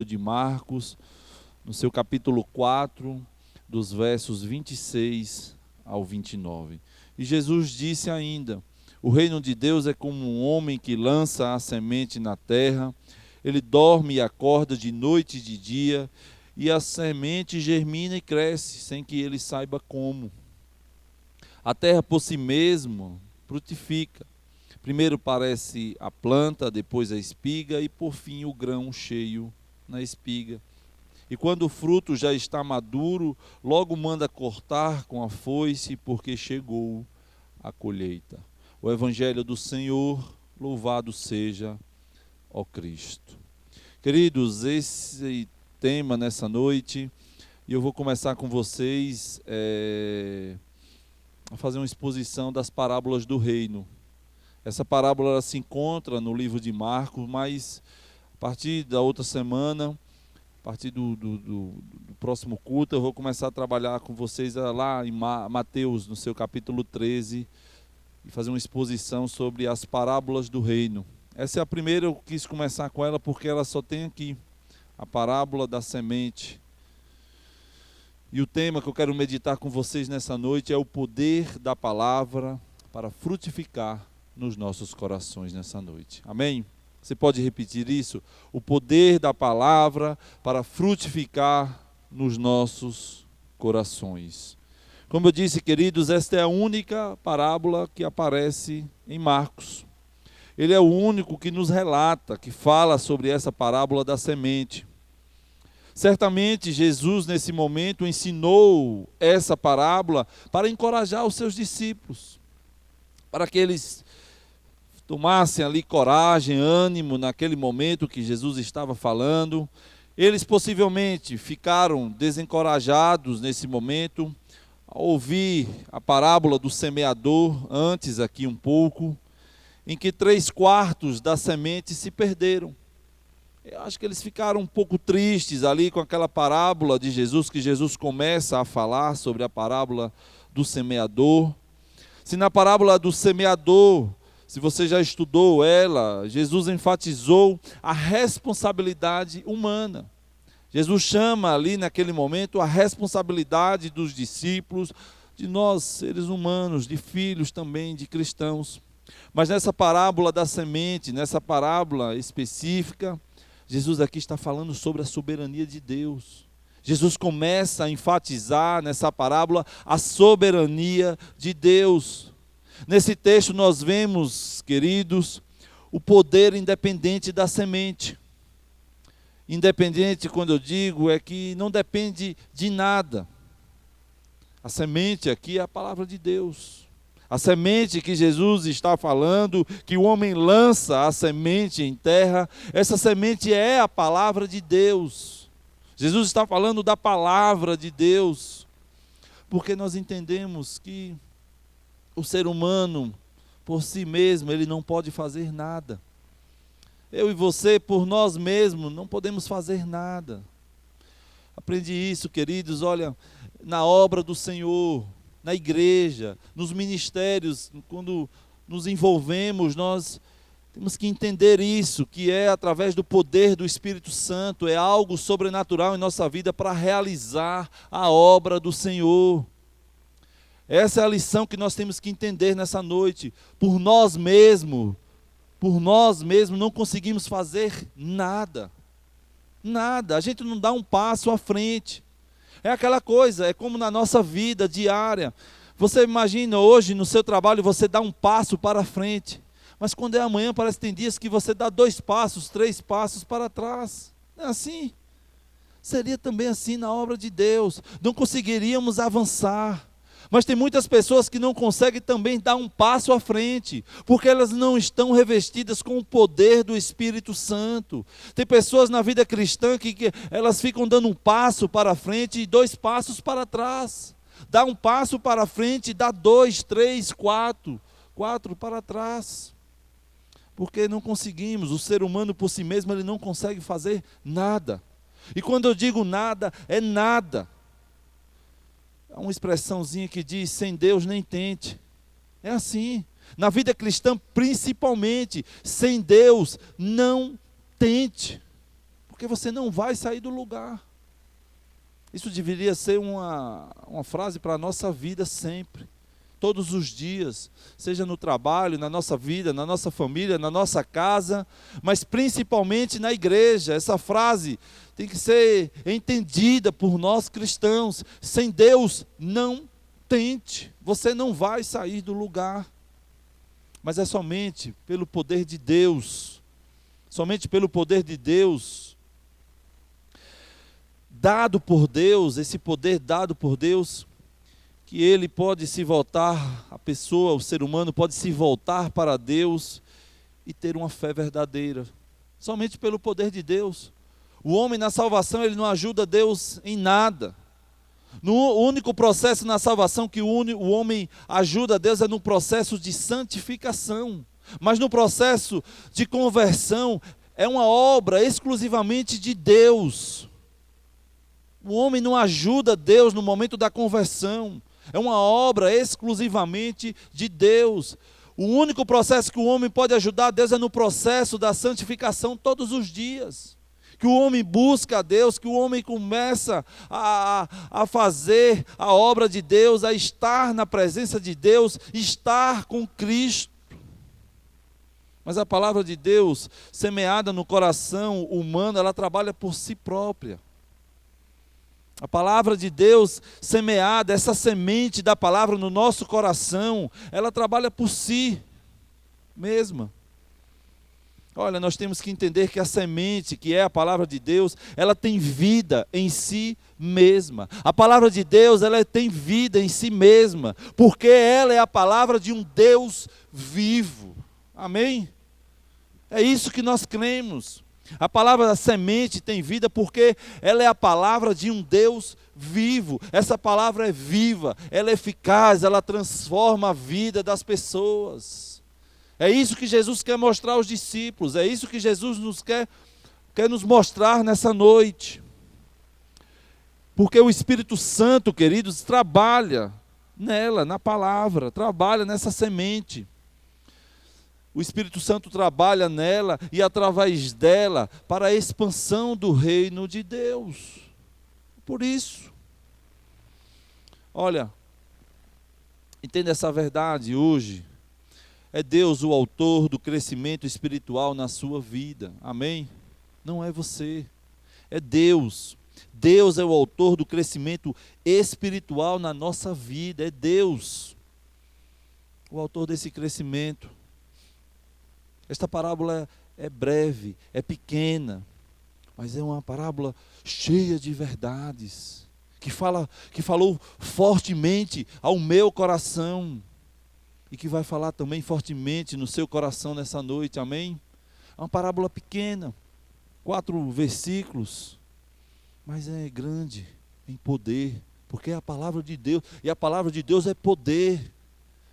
de Marcos, no seu capítulo 4, dos versos 26 ao 29. E Jesus disse ainda: o reino de Deus é como um homem que lança a semente na terra. Ele dorme e acorda de noite e de dia, e a semente germina e cresce, sem que ele saiba como. A terra por si mesma frutifica. Primeiro parece a planta, depois a espiga e por fim o grão cheio na espiga. E quando o fruto já está maduro, logo manda cortar com a foice, porque chegou a colheita. O Evangelho do Senhor, louvado seja, ó Cristo. Queridos, esse tema nessa noite, e eu vou começar com vocês a fazer uma exposição das parábolas do reino. Essa parábola ela se encontra no livro de Marcos, mas a partir da outra semana, a partir do próximo culto, eu vou começar a trabalhar com vocês lá em Mateus, no seu capítulo 13, e fazer uma exposição sobre as parábolas do reino. Essa é a primeira, eu quis começar com ela porque ela só tem aqui, a parábola da semente. E o tema que eu quero meditar com vocês nessa noite é o poder da palavra para frutificar nos nossos corações nessa noite. Amém? Você pode repetir isso? O poder da palavra para frutificar nos nossos corações. Como eu disse, queridos, esta é a única parábola que aparece em Marcos. Ele é o único que nos relata, que fala sobre essa parábola da semente. Certamente Jesus, nesse momento, ensinou essa parábola para encorajar os seus discípulos, para que eles tomassem ali coragem, ânimo naquele momento que Jesus estava falando. Eles possivelmente ficaram desencorajados nesse momento, ao ouvir a parábola do semeador, antes aqui um pouco, em que 3/4 da semente se perderam. Eu acho que eles ficaram um pouco tristes ali com aquela parábola de Jesus, que Jesus começa a falar sobre a parábola do semeador. Se na parábola do semeador, se você já estudou ela, Jesus enfatizou a responsabilidade humana. Jesus chama ali naquele momento a responsabilidade dos discípulos, de nós, seres humanos, de filhos também, de cristãos. Mas nessa parábola da semente, nessa parábola específica, Jesus aqui está falando sobre a soberania de Deus. Jesus começa a enfatizar nessa parábola a soberania de Deus. Nesse texto nós vemos, queridos, o poder independente da semente. Independente, quando eu digo, é que não depende de nada. A semente aqui é a palavra de Deus. A semente que Jesus está falando, que o homem lança a semente em terra, essa semente é a palavra de Deus. Jesus está falando da palavra de Deus, porque nós entendemos que o ser humano, por si mesmo, ele não pode fazer nada. Eu e você, por nós mesmos, não podemos fazer nada. Aprendi isso, queridos, olha, na obra do Senhor, na igreja, nos ministérios, quando nos envolvemos, nós temos que entender isso, que é através do poder do Espírito Santo, é algo sobrenatural em nossa vida para realizar a obra do Senhor. Essa é a lição que nós temos que entender nessa noite. Por nós mesmos não conseguimos fazer nada. Nada, a gente não dá um passo à frente. É aquela coisa, é como na nossa vida diária. Você imagina hoje no seu trabalho você dá um passo para frente. Mas quando é amanhã parece que tem dias que você dá 2 passos, 3 passos para trás. Não é assim? Seria também assim na obra de Deus. Não conseguiríamos avançar. Mas tem muitas pessoas que não conseguem também dar um passo à frente, porque elas não estão revestidas com o poder do Espírito Santo. Tem pessoas na vida cristã que elas ficam dando um passo para frente e 2 passos para trás. Dá um passo para frente e dá 2, 3, 4 para trás. Porque não conseguimos, o ser humano por si mesmo ele não consegue fazer nada. E quando eu digo nada, é nada. Há uma expressãozinha que diz, sem Deus nem tente. É assim. Na vida cristã, principalmente, sem Deus não tente. porque você não vai sair do lugar. Isso deveria ser uma frase para a nossa vida sempre, todos os dias, seja no trabalho, na nossa vida, na nossa família, na nossa casa, mas principalmente na igreja. Essa frase tem que ser entendida por nós cristãos. Sem Deus, não tente, você não vai sair do lugar. Mas é somente pelo poder de Deus, somente pelo poder de Deus, dado por Deus, esse poder dado por Deus, que ele pode se voltar, a pessoa, o ser humano pode se voltar para Deus e ter uma fé verdadeira, somente pelo poder de Deus. O homem na salvação, ele não ajuda Deus em nada. O único processo na salvação que o homem ajuda a Deus é no processo de santificação, mas no processo de conversão é uma obra exclusivamente de Deus. O homem não ajuda Deus no momento da conversão, é uma obra exclusivamente de Deus. O único processo que o homem pode ajudar a Deus é no processo da santificação todos os dias. Que o homem busca a Deus, que o homem começa a fazer a obra de Deus, a estar na presença de Deus, estar com Cristo. Mas a palavra de Deus, semeada no coração humano, ela trabalha por si própria. A palavra de Deus semeada, essa semente da palavra no nosso coração, ela trabalha por si mesma. Olha, nós temos que entender que a semente, que é a palavra de Deus, ela tem vida em si mesma. A palavra de Deus, ela tem vida em si mesma, porque ela é a palavra de um Deus vivo. Amém? É isso que nós cremos. A palavra da semente tem vida porque ela é a palavra de um Deus vivo. Essa palavra é viva, ela é eficaz, ela transforma a vida das pessoas. É isso que Jesus quer mostrar aos discípulos, é isso que Jesus quer nos mostrar nessa noite. Porque o Espírito Santo, queridos, trabalha nela, na palavra, trabalha nessa semente. O Espírito Santo trabalha nela e através dela para a expansão do reino de Deus. Por isso, olha, entenda essa verdade hoje. É Deus o autor do crescimento espiritual na sua vida. Amém? Não é você, é Deus. Deus é o autor do crescimento espiritual na nossa vida. É Deus o autor desse crescimento. Esta parábola é breve, é pequena, mas é uma parábola cheia de verdades, que falou fortemente ao meu coração, e que vai falar também fortemente no seu coração nessa noite, amém? É uma parábola pequena, 4 versículos, mas é grande em poder, porque é a palavra de Deus, e a palavra de Deus é poder,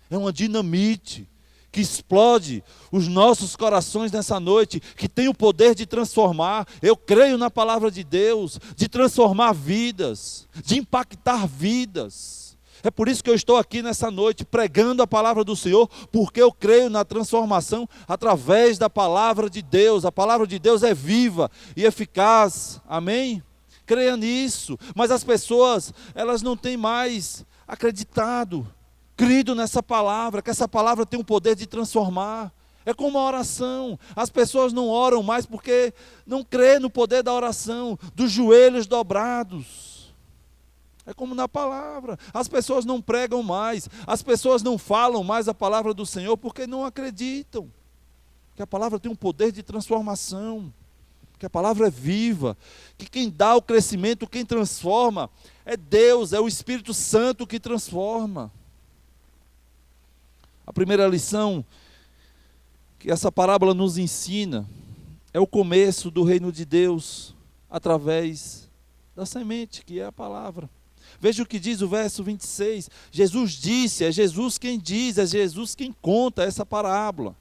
é uma dinamite, que explode os nossos corações nessa noite, que tem o poder de transformar. Eu creio na palavra de Deus, de transformar vidas, de impactar vidas. É por isso que eu estou aqui nessa noite, pregando a palavra do Senhor, porque eu creio na transformação através da palavra de Deus. A palavra de Deus é viva e eficaz, amém? Creia nisso, mas as pessoas, elas não têm mais acreditado, crido nessa palavra, que essa palavra tem o poder de transformar. É como a oração, as pessoas não oram mais porque não crê no poder da oração, dos joelhos dobrados. É como na palavra, as pessoas não pregam mais, as pessoas não falam mais a palavra do Senhor porque não acreditam que a palavra tem um poder de transformação, que a palavra é viva, que quem dá o crescimento, quem transforma é Deus, é o Espírito Santo que transforma. A primeira lição que essa parábola nos ensina é o começo do reino de Deus através da semente, que é a palavra. Veja o que diz o verso 26. Jesus disse, é Jesus quem diz, é Jesus quem conta essa parábola.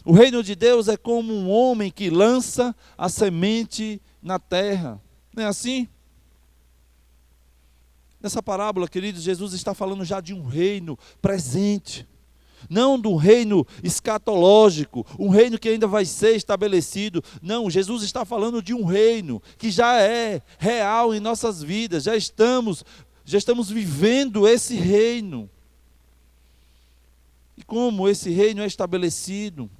O reino de Deus é como um homem que lança a semente na terra. Não é assim? Nessa parábola, queridos, Jesus está falando já de um reino presente. Não do reino escatológico, um reino que ainda vai ser estabelecido. Não, Jesus está falando de um reino que já é real em nossas vidas, já estamos vivendo esse reino. E como esse reino é estabelecido?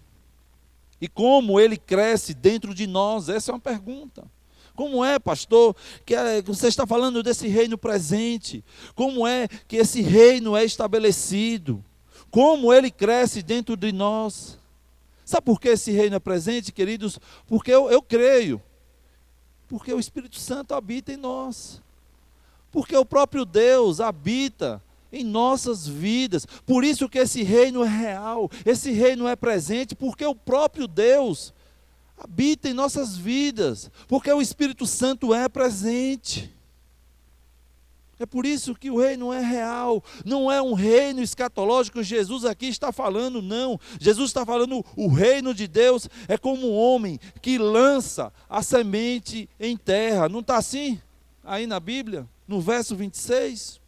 E como ele cresce dentro de nós? Essa é uma pergunta. Como é, pastor, que você está falando desse reino presente? Como é que esse reino é estabelecido? Como ele cresce dentro de nós? Sabe por que esse reino é presente, queridos? Porque eu creio. Porque o Espírito Santo habita em nós. Porque o próprio Deus habita em nossas vidas. Por isso que esse reino é real, esse reino é presente, porque o próprio Deus habita em nossas vidas, porque o Espírito Santo é presente. É por isso que o reino é real, não é um reino escatológico. Jesus aqui está falando, não. Jesus está falando, o reino de Deus é como um homem que lança a semente em terra. Não está assim aí na Bíblia, no verso 26?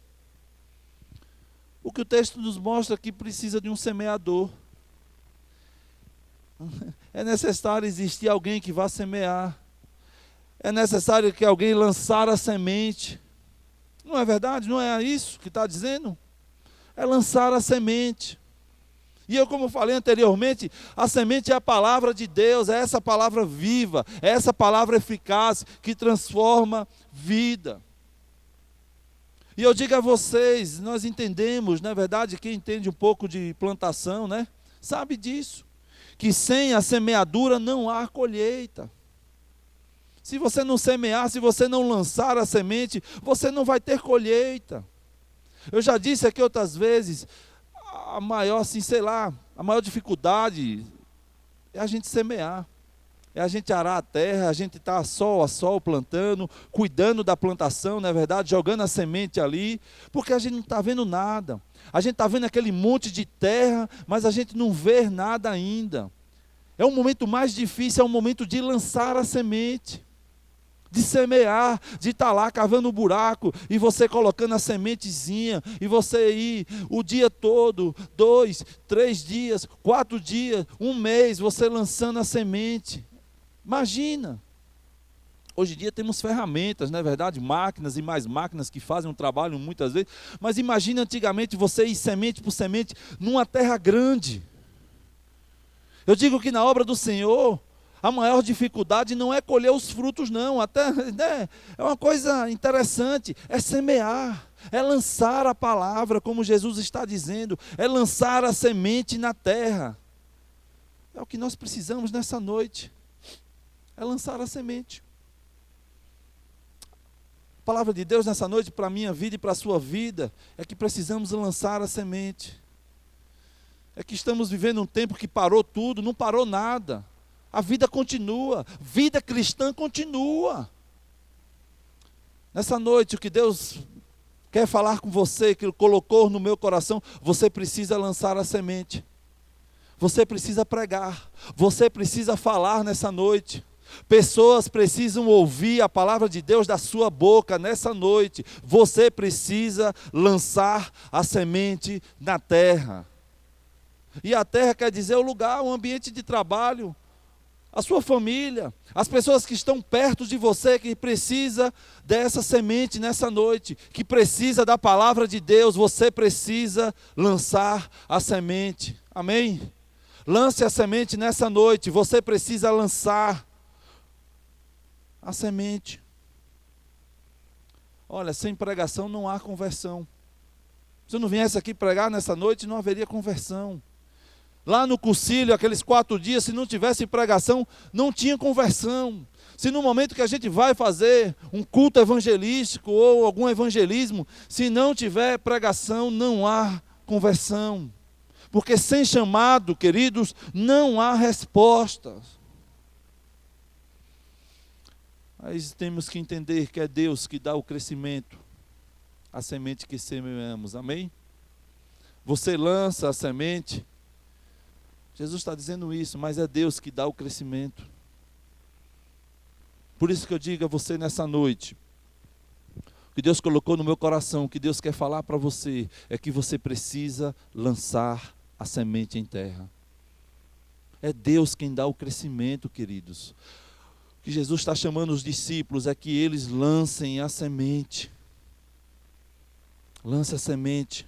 O que o texto nos mostra que precisa de um semeador. É necessário existir alguém que vá semear. É necessário que alguém lançar a semente. Não é verdade? Não é isso que está dizendo? É lançar a semente. E eu, como falei anteriormente, a semente é a palavra de Deus, é essa palavra viva, é essa palavra eficaz que transforma vida. E eu digo a vocês, nós entendemos, na verdade, quem entende um pouco de plantação, né, sabe disso. Que sem a semeadura não há colheita. Se você não semear, se você não lançar a semente, você não vai ter colheita. Eu já disse aqui outras vezes, a maior, assim, sei lá, a maior dificuldade é a gente semear. É a gente arar a terra, a gente estar sol a sol plantando, cuidando da plantação, não é verdade? Jogando a semente ali, porque a gente não está vendo nada. A gente está vendo aquele monte de terra, mas a gente não vê nada ainda. É o momento mais difícil, é o momento de lançar a semente, de semear, de estar lá cavando um buraco, e você colocando a sementezinha, e você ir o dia todo, 2, 3 dias, 4 dias, 1 mês, você lançando a semente. Imagina, hoje em dia temos ferramentas, não é verdade? Máquinas e mais máquinas que fazem um trabalho muitas vezes, mas imagina antigamente você ir semente por semente numa terra grande. Eu digo que na obra do Senhor, a maior dificuldade não é colher os frutos não, até, né, é uma coisa interessante, é semear, é lançar a palavra, como Jesus está dizendo, é lançar a semente na terra. É o que nós precisamos nessa noite. É lançar a semente. A palavra de Deus nessa noite para a minha vida e para a sua vida é que precisamos lançar a semente. É que estamos vivendo um tempo que parou tudo, não parou nada. A vida continua, vida cristã continua. Nessa noite o que Deus quer falar com você, que Ele colocou no meu coração, você precisa lançar a semente. Você precisa pregar, você precisa falar nessa noite. Pessoas precisam ouvir a palavra de Deus da sua boca nessa noite. Você precisa lançar a semente na terra. E a terra quer dizer o lugar, o ambiente de trabalho, a sua família, as pessoas que estão perto de você, que precisa dessa semente nessa noite, que precisa da palavra de Deus. Você precisa lançar a semente. Amém? Lance a semente nessa noite. Você precisa lançar a semente. Olha, sem pregação não há conversão. Se eu não viesse aqui pregar nessa noite, não haveria conversão. Lá no cursilho, aqueles 4 dias, se não tivesse pregação, não tinha conversão. Se no momento que a gente vai fazer um culto evangelístico ou algum evangelismo, se não tiver pregação, não há conversão. Porque sem chamado, queridos, não há respostas. Mas temos que entender que é Deus que dá o crescimento, a semente que semeamos, amém? Você lança a semente, Jesus está dizendo isso, mas é Deus que dá o crescimento. Por isso que eu digo a você nessa noite, o que Deus colocou no meu coração, o que Deus quer falar para você, é que você precisa lançar a semente em terra. É Deus quem dá o crescimento, queridos. O que Jesus está chamando os discípulos é que eles lancem a semente. Lance a semente.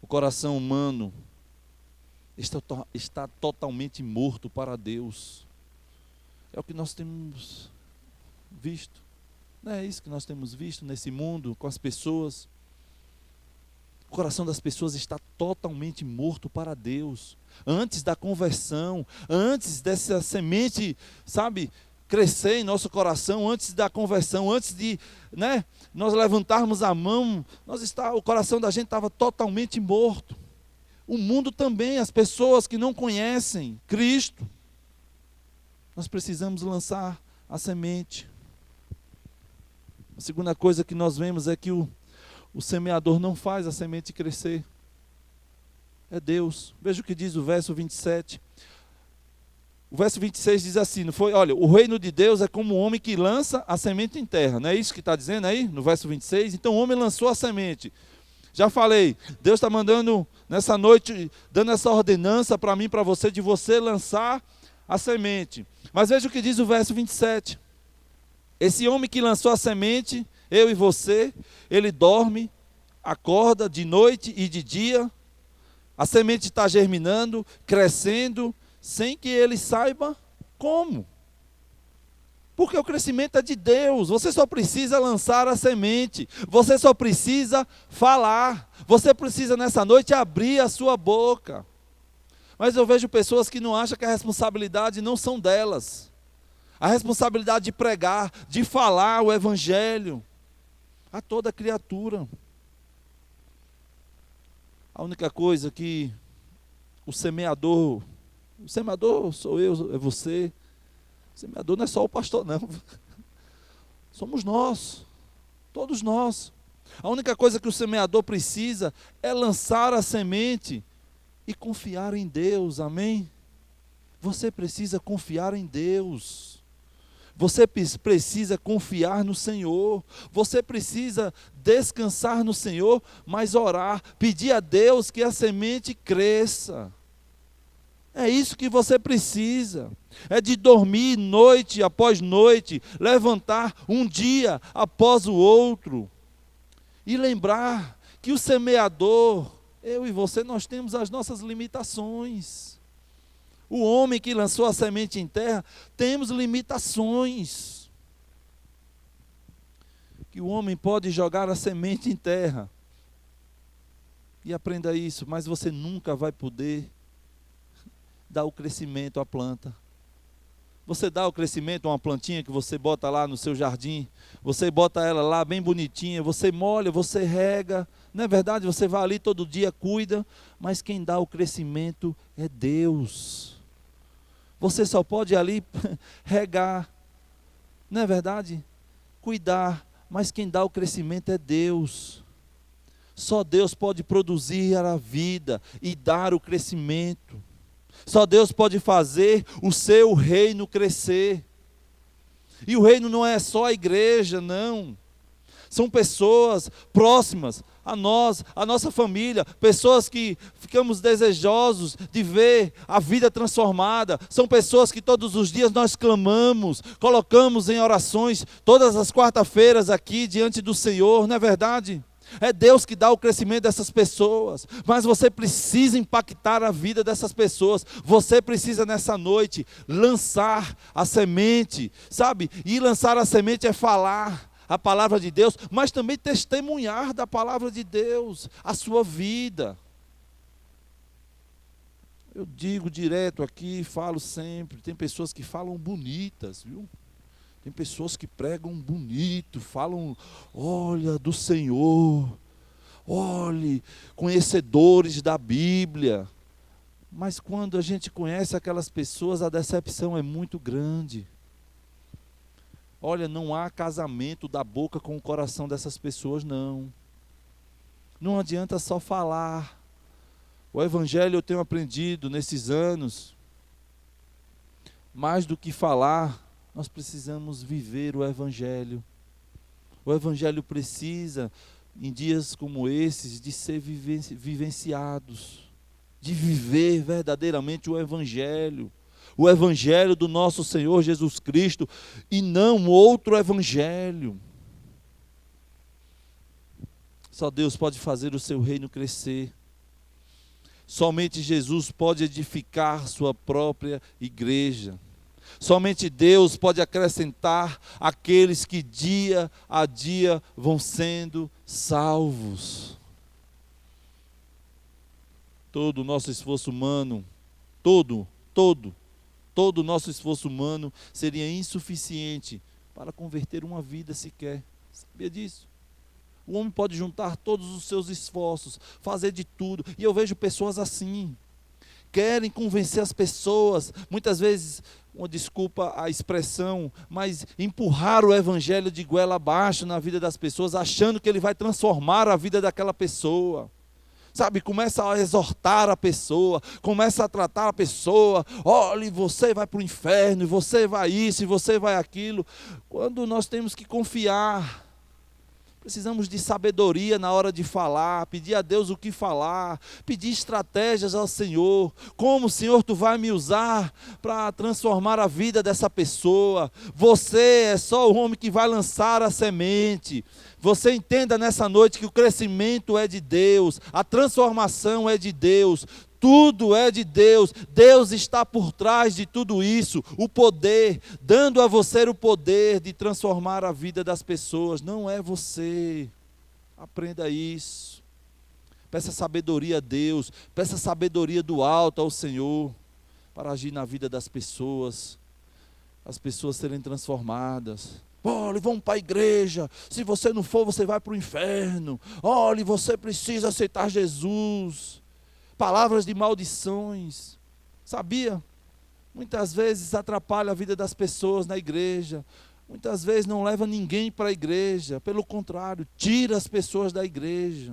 O coração humano está totalmente morto para Deus. É o que nós temos visto. Não é isso que nós temos visto nesse mundo, com as pessoas. O coração das pessoas está totalmente morto para Deus. Antes da conversão, antes dessa semente, sabe, crescer em nosso coração, antes da conversão, antes de, nós levantarmos a mão, o coração da gente estava totalmente morto. O mundo também, as pessoas que não conhecem Cristo, nós precisamos lançar a semente. A segunda coisa que nós vemos é que o semeador não faz a semente crescer. É Deus. Veja o que diz o verso 27. O verso 26 diz assim, não foi? Olha, o reino de Deus é como um homem que lança a semente em terra. Não é isso que está dizendo aí, no verso 26? Então o homem lançou a semente. Já falei, Deus está mandando nessa noite, dando essa ordenança para mim, para você, de você lançar a semente. Mas veja o que diz o verso 27. Esse homem que lançou a semente, eu e você, ele dorme, acorda de noite e de dia, a semente está germinando, crescendo, sem que ele saiba como. Porque o crescimento é de Deus, você só precisa lançar a semente, você só precisa falar, você precisa nessa noite abrir a sua boca. Mas eu vejo pessoas que não acham que a responsabilidade não são delas. A responsabilidade de pregar, de falar o Evangelho a toda criatura. A única coisa que o semeador sou eu, é você. O semeador não é só o pastor, não. Somos nós, todos nós. A única coisa que o semeador precisa é lançar a semente e confiar em Deus, amém? Você precisa confiar em Deus. Você precisa confiar no Senhor, você precisa descansar no Senhor, mas orar, pedir a Deus que a semente cresça. É isso que você precisa, é de dormir noite após noite, levantar um dia após o outro, e lembrar que o semeador, eu e você, nós temos as nossas limitações. O homem que lançou a semente em terra, temos limitações. Que o homem pode jogar a semente em terra. E aprenda isso, mas você nunca vai poder dar o crescimento à planta. Você dá o crescimento a uma plantinha que você bota lá no seu jardim, você bota ela lá bem bonitinha, você molha, você rega, não é verdade? Você vai ali todo dia, cuida, mas quem dá o crescimento é Deus. Você só pode ali regar, não é verdade? Cuidar, mas quem dá o crescimento é Deus. Só Deus pode produzir a vida e dar o crescimento. Só Deus pode fazer o seu reino crescer. E o reino não é só a igreja, não. São pessoas próximas a nós, a nossa família, pessoas que ficamos desejosos de ver a vida transformada. São pessoas que todos os dias nós clamamos, colocamos em orações, todas as quarta-feiras aqui diante do Senhor, não é verdade? É Deus que dá o crescimento dessas pessoas, mas você precisa impactar a vida dessas pessoas, você precisa nessa noite lançar a semente, sabe? E lançar a semente é falar a palavra de Deus, mas também testemunhar da palavra de Deus, a sua vida. Eu digo direto aqui, falo sempre, tem pessoas que falam bonitas, viu? Tem pessoas que pregam bonito, falam, olha, do Senhor, olhe, conhecedores da Bíblia. Mas quando a gente conhece aquelas pessoas, a decepção é muito grande. Olha, não há casamento da boca com o coração dessas pessoas, não. Não adianta só falar. O Evangelho eu tenho aprendido nesses anos, mais do que falar, nós precisamos viver o Evangelho. O Evangelho precisa em dias como esses, de ser vivenciados, de viver verdadeiramente o Evangelho do nosso Senhor Jesus Cristo, e não outro Evangelho. Só Deus pode fazer o seu reino crescer. Somente Jesus pode edificar sua própria igreja. Somente Deus pode acrescentar aqueles que dia a dia vão sendo salvos. Todo o nosso esforço humano, todo o nosso esforço humano seria insuficiente para converter uma vida sequer. Sabia disso? O homem pode juntar todos os seus esforços, fazer de tudo. E eu vejo pessoas assim. Querem convencer as pessoas, muitas vezes, desculpa a expressão, mas empurrar o evangelho de goela abaixo na vida das pessoas, achando que ele vai transformar a vida daquela pessoa. Sabe, começa a exortar a pessoa, começa a tratar a pessoa, olha, você vai para o inferno, você vai isso, você vai aquilo. Quando nós temos que confiar, precisamos de sabedoria na hora de falar, pedir a Deus o que falar, pedir estratégias ao Senhor. Como, Senhor, Tu vai me usar para transformar a vida dessa pessoa? Você é só o homem que vai lançar a semente. Você entenda nessa noite que o crescimento é de Deus, a transformação é de Deus. Tudo é de Deus, Deus está por trás de tudo isso, o poder, dando a você o poder de transformar a vida das pessoas, não é você, aprenda isso, peça sabedoria a Deus, peça sabedoria do alto ao Senhor, para agir na vida das pessoas, as pessoas serem transformadas. Olha, vamos para a igreja, se você não for, você vai para o inferno, olha, você precisa aceitar Jesus. Palavras de maldições, sabia? Muitas vezes atrapalha a vida das pessoas na igreja, muitas vezes não leva ninguém para a igreja, pelo contrário, tira as pessoas da igreja.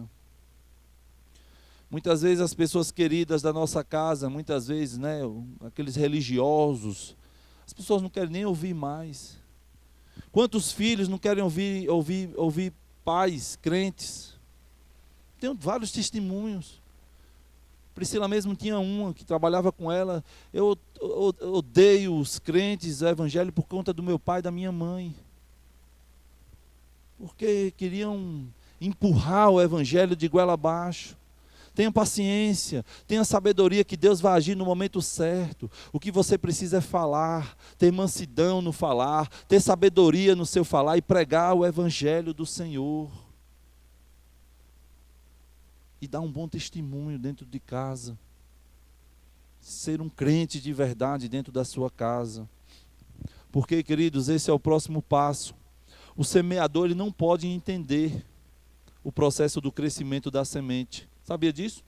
Muitas vezes as pessoas queridas da nossa casa, muitas vezes, né, aqueles religiosos, as pessoas não querem nem ouvir mais. Quantos filhos não querem ouvir pais crentes? Tenho vários testemunhos. Priscila mesmo tinha uma que trabalhava com ela. Eu odeio os crentes, o evangelho, por conta do meu pai e da minha mãe. Porque queriam empurrar o evangelho de goela abaixo. Tenha paciência, tenha sabedoria que Deus vai agir no momento certo. O que você precisa é falar, ter mansidão no falar, ter sabedoria no seu falar e pregar o evangelho do Senhor. E dar um bom testemunho dentro de casa. Ser um crente de verdade dentro da sua casa. Porque, queridos, esse é o próximo passo. O semeador, ele não pode entender o processo do crescimento da semente. Sabia disso?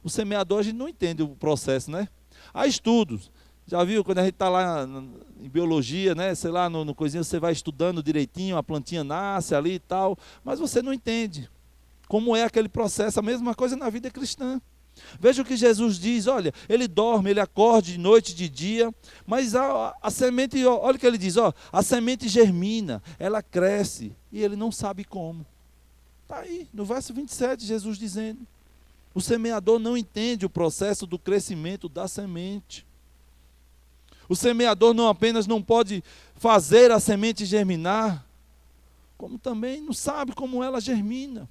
O semeador, a gente não entende o processo, né? Há estudos. Já viu, quando a gente está lá em biologia, né? Sei lá, no coisinha, você vai estudando direitinho, a plantinha nasce ali e tal, mas você não entende como é aquele processo. A mesma coisa na vida cristã. Veja o que Jesus diz, olha, ele dorme, ele acorda de noite, de dia, mas a semente, olha o que ele diz, a semente germina, ela cresce, e ele não sabe como. Está aí, no verso 27, Jesus dizendo, o semeador não entende o processo do crescimento da semente. O semeador não apenas não pode fazer a semente germinar, como também não sabe como ela germina.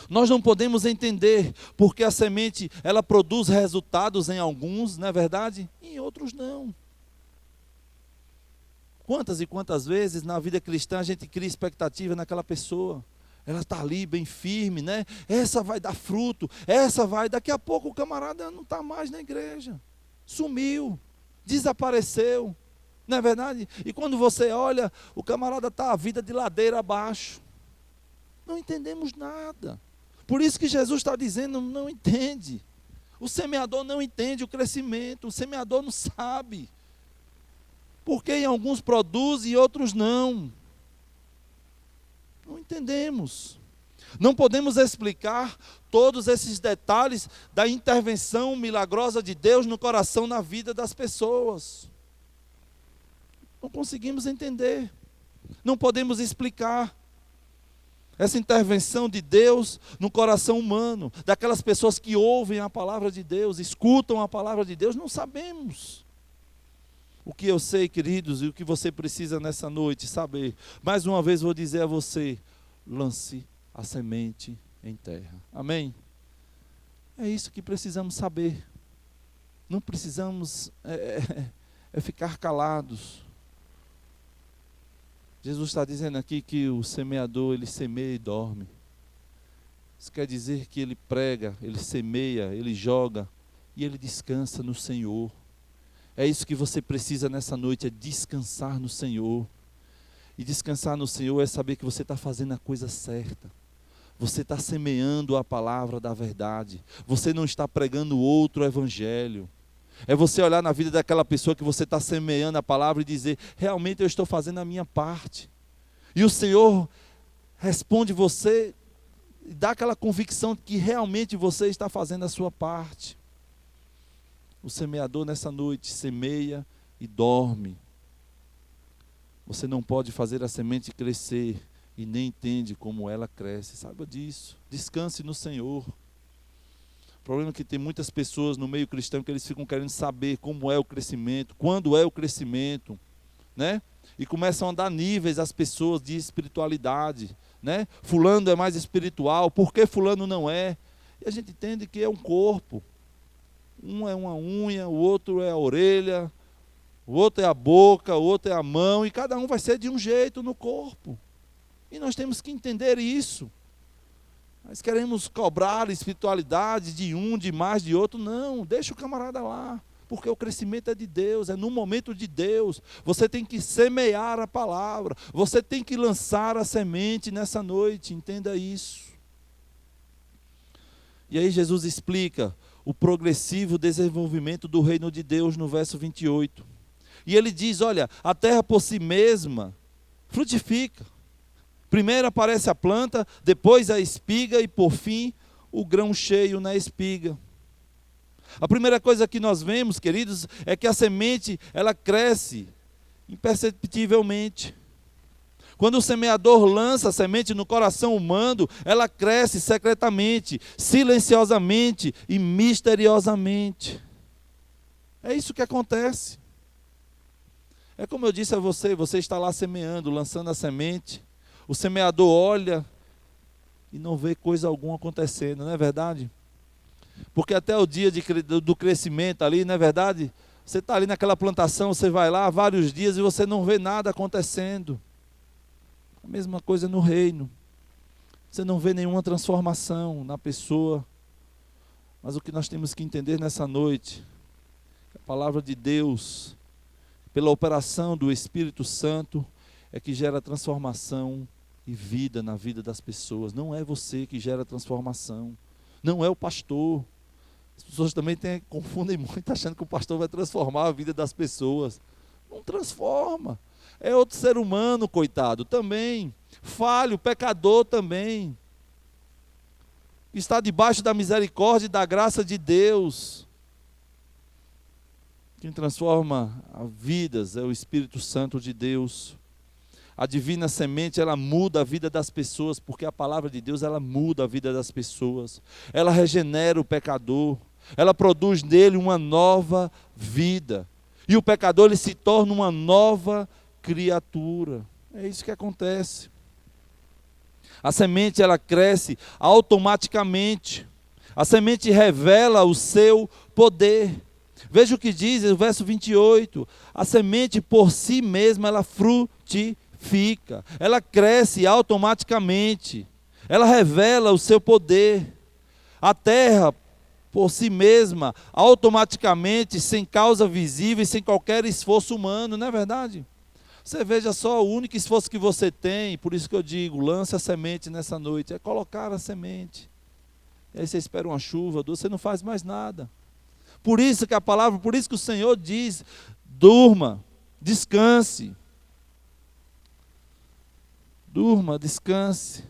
Nós não podemos entender porque a semente, ela produz resultados em alguns, não é verdade? E em outros não. Quantas e quantas vezes na vida cristã a gente cria expectativa naquela pessoa? Ela está ali bem firme, né? Essa vai dar fruto, daqui a pouco o camarada não está mais na igreja. Sumiu, desapareceu, não é verdade? E quando você olha, o camarada está a vida de ladeira abaixo. Não entendemos nada. Por isso que Jesus está dizendo, não entende. O semeador não entende o crescimento, o semeador não sabe. Porque em alguns produz e outros não. Não entendemos. Não podemos explicar todos esses detalhes da intervenção milagrosa de Deus no coração, na vida das pessoas. Não conseguimos entender. Não podemos explicar. Essa intervenção de Deus no coração humano, daquelas pessoas que ouvem a palavra de Deus, escutam a palavra de Deus, não sabemos. O que eu sei, queridos, e o que você precisa nessa noite saber, mais uma vez vou dizer a você, lance a semente em terra. Amém? É isso que precisamos saber. Não precisamos ficar calados. Jesus está dizendo aqui que o semeador, ele semeia e dorme. Isso quer dizer que ele prega, ele semeia, ele joga e ele descansa no Senhor. É isso que você precisa nessa noite, é descansar no Senhor. E descansar no Senhor é saber que você está fazendo a coisa certa. Você está semeando a palavra da verdade. Você não está pregando outro evangelho. É você olhar na vida daquela pessoa que você está semeando a palavra e dizer, realmente eu estou fazendo a minha parte. E o Senhor responde você, e dá aquela convicção de que realmente você está fazendo a sua parte. O semeador nessa noite semeia e dorme. Você não pode fazer a semente crescer e nem entende como ela cresce. Saiba disso. Descanse no Senhor. O problema é que tem muitas pessoas no meio cristão que eles ficam querendo saber como é o crescimento, quando é o crescimento, né? E começam a dar níveis às pessoas de espiritualidade, né? Fulano é mais espiritual, por que fulano não é? E a gente entende que é um corpo. Um é uma unha, o outro é a orelha, o outro é a boca, o outro é a mão, e cada um vai ser de um jeito no corpo. E nós temos que entender isso. Nós queremos cobrar espiritualidade de um, de mais, de outro. Não, deixa o camarada lá. Porque o crescimento é de Deus, é no momento de Deus. Você tem que semear a palavra. Você tem que lançar a semente nessa noite. Entenda isso. E aí Jesus explica o progressivo desenvolvimento do reino de Deus no verso 28. E ele diz, olha, a terra por si mesma frutifica. Primeiro aparece a planta, depois a espiga e por fim o grão cheio na espiga. A primeira coisa que nós vemos, queridos, é que a semente, ela cresce imperceptivelmente. Quando o semeador lança a semente no coração humano, ela cresce secretamente, silenciosamente e misteriosamente. É isso que acontece. É como eu disse a você, você está lá semeando, lançando a semente. O semeador olha e não vê coisa alguma acontecendo, não é verdade? Porque até o dia do crescimento ali, não é verdade? Você está ali naquela plantação, você vai lá vários dias e você não vê nada acontecendo. A mesma coisa no reino. Você não vê nenhuma transformação na pessoa. Mas o que nós temos que entender nessa noite, a palavra de Deus, pela operação do Espírito Santo, é que gera transformação e vida na vida das pessoas. Não é você que gera transformação. Não é o pastor. As pessoas também confundem muito achando que o pastor vai transformar a vida das pessoas. Não transforma. É outro ser humano, coitado, também. Falho, pecador também. Está debaixo da misericórdia e da graça de Deus. Quem transforma as vidas é o Espírito Santo de Deus. A divina semente, ela muda a vida das pessoas, porque a palavra de Deus, ela muda a vida das pessoas. Ela regenera o pecador. Ela produz nele uma nova vida. E o pecador, ele se torna uma nova criatura. É isso que acontece. A semente, ela cresce automaticamente. A semente revela o seu poder. Veja o que diz o verso 28. A semente por si mesma, ela frutifica. Ela cresce automaticamente. Ela revela o seu poder. A terra, por si mesma, automaticamente, sem causa visível e sem qualquer esforço humano, não é verdade? Você veja só, o único esforço que você tem, por isso que eu digo, lance a semente nessa noite, é colocar a semente. E aí você espera uma chuva, você não faz mais nada. Por isso que a palavra, por isso que o Senhor diz, durma, descanse. Durma, descanse.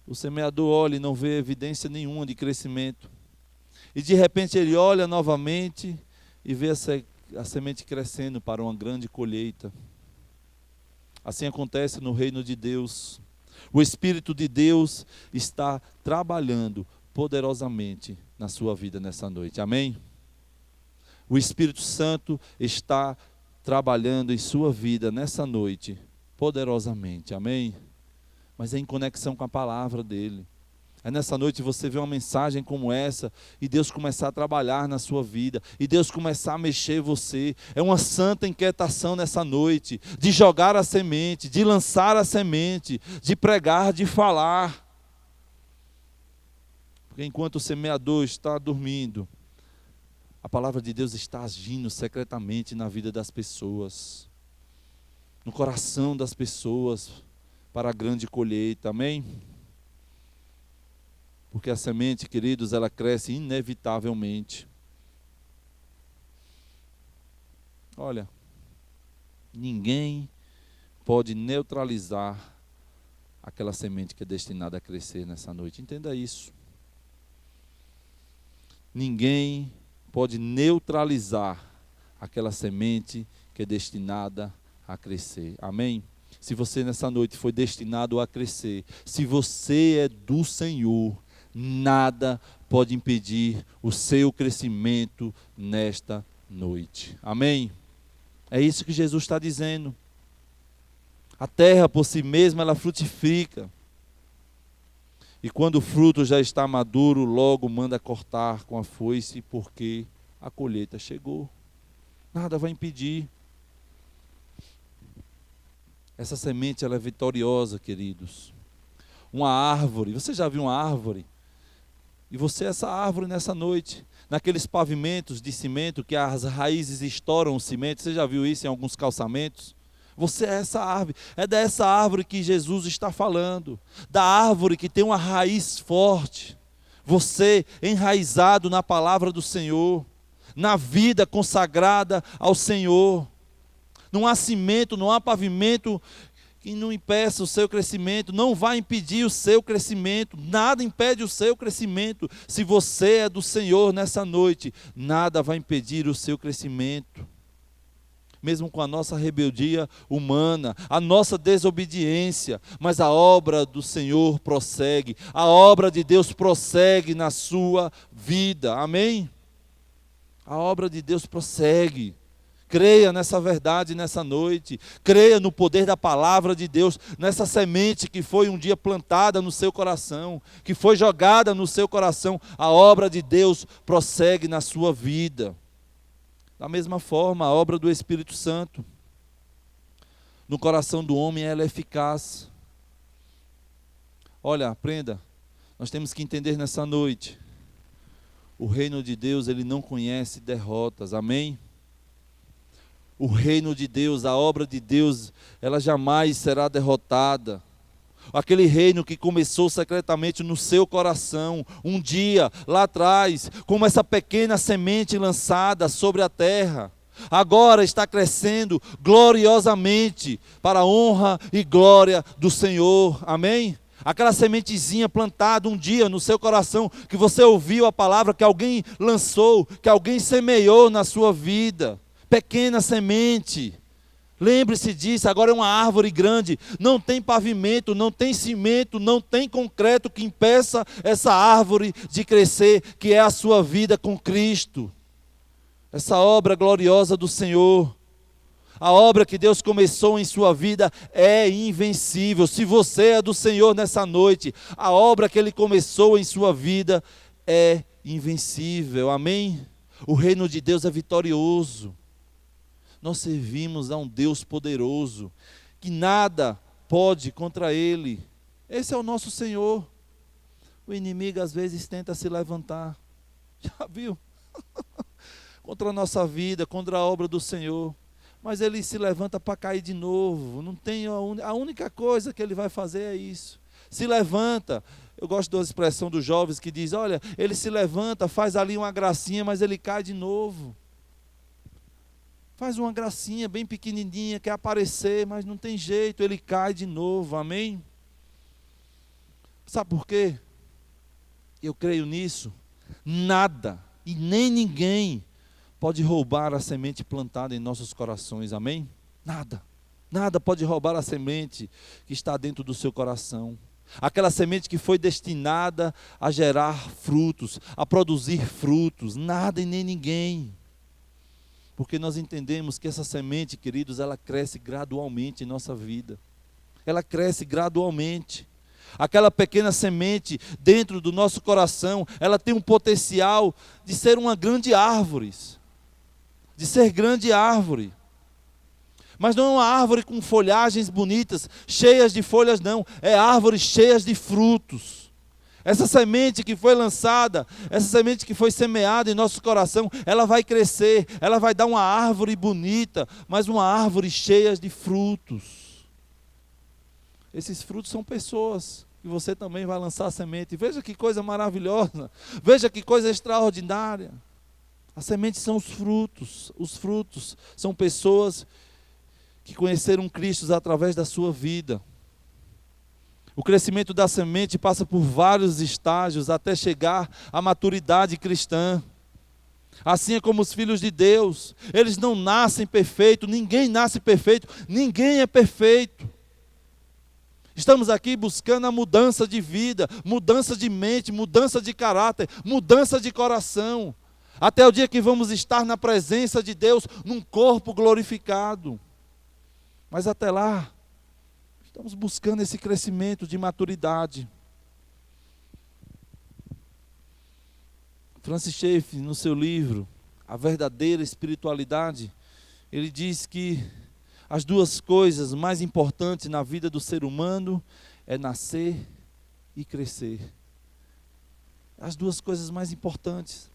O semeador olha e não vê evidência nenhuma de crescimento. E de repente ele olha novamente e vê a semente crescendo para uma grande colheita. Assim acontece no reino de Deus. O Espírito de Deus está trabalhando poderosamente na sua vida nessa noite. Amém? O Espírito Santo está trabalhando em sua vida nessa noite poderosamente. Amém? Mas é em conexão com a palavra dele. É nessa noite você vê uma mensagem como essa e Deus começar a trabalhar na sua vida, e Deus começar a mexer em você. É uma santa inquietação nessa noite, de jogar a semente, de lançar a semente, de pregar, de falar. Porque enquanto o semeador está dormindo, a palavra de Deus está agindo secretamente na vida das pessoas, no coração das pessoas, para a grande colheita. Amém? Porque a semente, queridos, ela cresce inevitavelmente. Olha, ninguém pode neutralizar aquela semente que é destinada a crescer nessa noite. Entenda isso. Ninguém pode neutralizar aquela semente que é destinada a crescer. Amém? Se você nessa noite foi destinado a crescer, se você é do Senhor, nada pode impedir o seu crescimento nesta noite. Amém? É isso que Jesus está dizendo. A terra por si mesma, ela frutifica. E quando o fruto já está maduro, logo manda cortar com a foice, porque a colheita chegou. Nada vai impedir. Essa semente, ela é vitoriosa, queridos. Uma árvore, você já viu uma árvore? E você é essa árvore nessa noite, naqueles pavimentos de cimento que as raízes estouram o cimento. Você já viu isso em alguns calçamentos? Você é essa árvore, é dessa árvore que Jesus está falando, da árvore que tem uma raiz forte. Você enraizado na palavra do Senhor, na vida consagrada ao Senhor. Não há cimento, não há pavimento que não impeça o seu crescimento, não vai impedir o seu crescimento, nada impede o seu crescimento. Se você é do Senhor nessa noite, nada vai impedir o seu crescimento. Mesmo com a nossa rebeldia humana, a nossa desobediência, mas a obra do Senhor prossegue, a obra de Deus prossegue na sua vida. Amém? A obra de Deus prossegue. Creia nessa verdade nessa noite, creia no poder da palavra de Deus, nessa semente que foi um dia plantada no seu coração, que foi jogada no seu coração. A obra de Deus prossegue na sua vida. Da mesma forma, a obra do Espírito Santo no coração do homem, ela é eficaz. Olha, aprenda, nós temos que entender nessa noite, o reino de Deus, ele não conhece derrotas. Amém? O reino de Deus, a obra de Deus, ela jamais será derrotada. Aquele reino que começou secretamente no seu coração, um dia, lá atrás, como essa pequena semente lançada sobre a terra, agora está crescendo gloriosamente para a honra e glória do Senhor. Amém? Aquela sementezinha plantada um dia no seu coração, que você ouviu a palavra, que alguém lançou, que alguém semeou na sua vida. Pequena semente, lembre-se disso. Agora é uma árvore grande, não tem pavimento, não tem cimento, não tem concreto que impeça essa árvore de crescer, que é a sua vida com Cristo, essa obra gloriosa do Senhor. A obra que Deus começou em sua vida é invencível. Se você é do Senhor nessa noite, a obra que Ele começou em sua vida é invencível. Amém? O reino de Deus é vitorioso. Nós servimos a um Deus poderoso, que nada pode contra Ele. Esse é o nosso Senhor. O inimigo às vezes tenta se levantar, já viu? Contra a nossa vida, contra a obra do Senhor. Mas ele se levanta para cair de novo. Não tem a única coisa que ele vai fazer é isso. Se levanta. Eu gosto da expressão dos jovens que diz, olha, ele se levanta, faz ali uma gracinha, mas ele cai de novo. Faz uma gracinha bem pequenininha, quer aparecer, mas não tem jeito, ele cai de novo. Amém? Sabe por quê? Eu creio nisso. Nada e nem ninguém pode roubar a semente plantada em nossos corações. Amém? Nada. Nada pode roubar a semente que está dentro do seu coração. Aquela semente que foi destinada a gerar frutos, a produzir frutos. Nada e nem ninguém. Porque nós entendemos que essa semente, queridos, ela cresce gradualmente em nossa vida. Ela cresce gradualmente. Aquela pequena semente dentro do nosso coração, ela tem um potencial de ser uma grande árvore. De ser grande árvore. Mas não é uma árvore com folhagens bonitas, cheias de folhas, não. É árvores cheias de frutos. Essa semente que foi lançada, essa semente que foi semeada em nosso coração, ela vai crescer, ela vai dar uma árvore bonita, mas uma árvore cheia de frutos. Esses frutos são pessoas, e você também vai lançar a semente. Veja que coisa maravilhosa, veja que coisa extraordinária. A semente são os frutos são pessoas que conheceram Cristo através da sua vida. O crescimento da semente passa por vários estágios até chegar à maturidade cristã. Assim é como os filhos de Deus, eles não nascem perfeitos, ninguém nasce perfeito, ninguém é perfeito. Estamos aqui buscando a mudança de vida, mudança de mente, mudança de caráter, mudança de coração. Até o dia que vamos estar na presença de Deus, num corpo glorificado. Mas até lá, estamos buscando esse crescimento de maturidade. Francis Schaeffer, no seu livro, A Verdadeira Espiritualidade, ele diz que as duas coisas mais importantes na vida do ser humano é nascer e crescer. As duas coisas mais importantes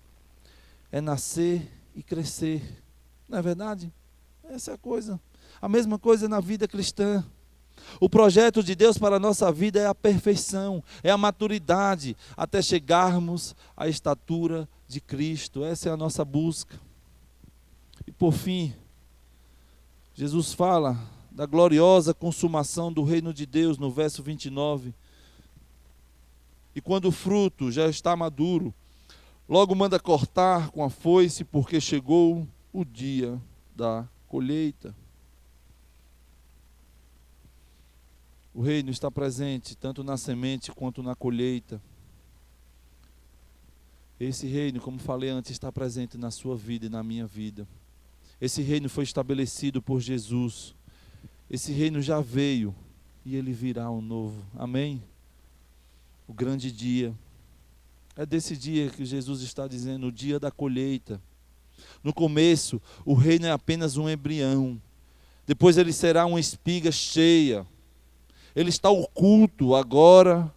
é nascer e crescer. Não é verdade? Essa é a coisa. A mesma coisa na vida cristã. O projeto de Deus para a nossa vida é a perfeição, é a maturidade, até chegarmos à estatura de Cristo. Essa é a nossa busca. E por fim, Jesus fala da gloriosa consumação do reino de Deus no verso 29. E quando o fruto já está maduro, logo manda cortar com a foice, porque chegou o dia da colheita. O reino está presente tanto na semente quanto na colheita. Esse reino, como falei antes, está presente na sua vida e na minha vida. Esse reino foi estabelecido por Jesus. Esse reino já veio e ele virá um novo. Amém? O grande dia. É desse dia que Jesus está dizendo, o dia da colheita. No começo, o reino é apenas um embrião. Depois ele será uma espiga cheia. Ele está oculto agora.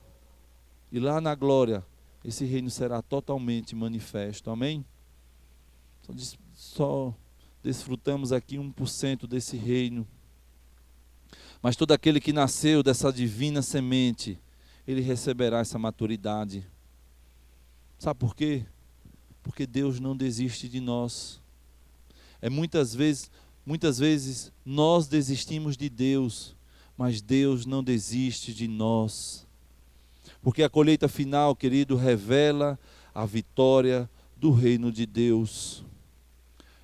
E lá na glória, esse reino será totalmente manifesto. Amém? Só desfrutamos aqui 1% desse reino. Mas todo aquele que nasceu dessa divina semente, ele receberá essa maturidade. Sabe por quê? Porque Deus não desiste de nós. Muitas vezes nós desistimos de Deus, mas Deus não desiste de nós. Porque a colheita final, querido, revela a vitória do reino de Deus.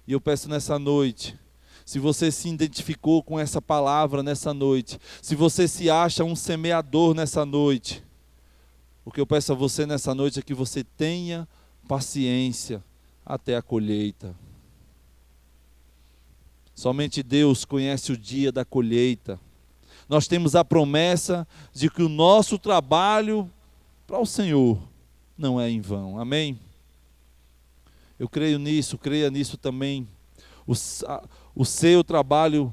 E eu peço nessa noite, se você se identificou com essa palavra nessa noite, se você se acha um semeador nessa noite, o que eu peço a você nessa noite é que você tenha paciência até a colheita. Somente Deus conhece o dia da colheita. Nós temos a promessa de que o nosso trabalho para o Senhor não é em vão. Amém? Eu creio nisso, creia nisso também. O seu trabalho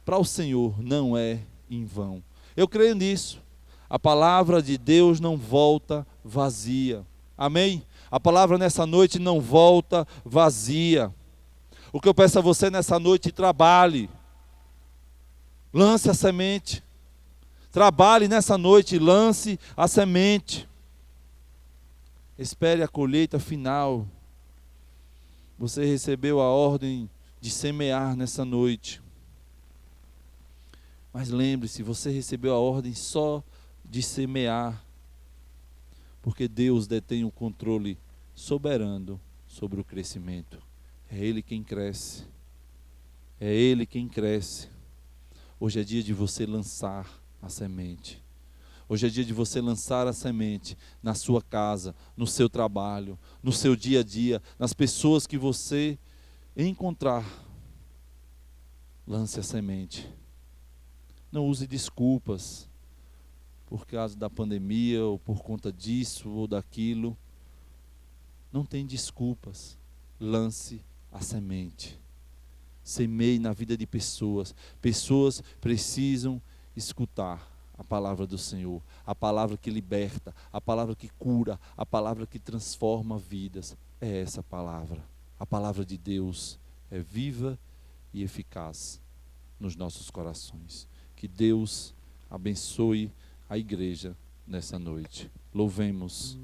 para o Senhor não é em vão. Eu creio nisso. A palavra de Deus não volta vazia. Amém? A palavra nessa noite não volta vazia. O que eu peço a você nessa noite, trabalhe. Lance a semente. Trabalhe nessa noite, lance a semente. Espere a colheita final. Você recebeu a ordem de semear nessa noite. Mas lembre-se, você recebeu a ordem só de semear. Porque Deus detém o controle soberano sobre o crescimento. É Ele quem cresce. É Ele quem cresce. Hoje é dia de você lançar a semente. Hoje é dia de você lançar a semente na sua casa, no seu trabalho, no seu dia a dia, nas pessoas que você encontrar. Lance a semente. Não use desculpas por causa da pandemia ou por conta disso ou daquilo. Não tem desculpas. Lance a semente. Semeie na vida de pessoas. Pessoas precisam escutar a palavra do Senhor, a palavra que liberta, a palavra que cura, a palavra que transforma vidas. É essa palavra. A palavra de Deus é viva e eficaz nos nossos corações. Que Deus abençoe a igreja nessa noite. Louvemos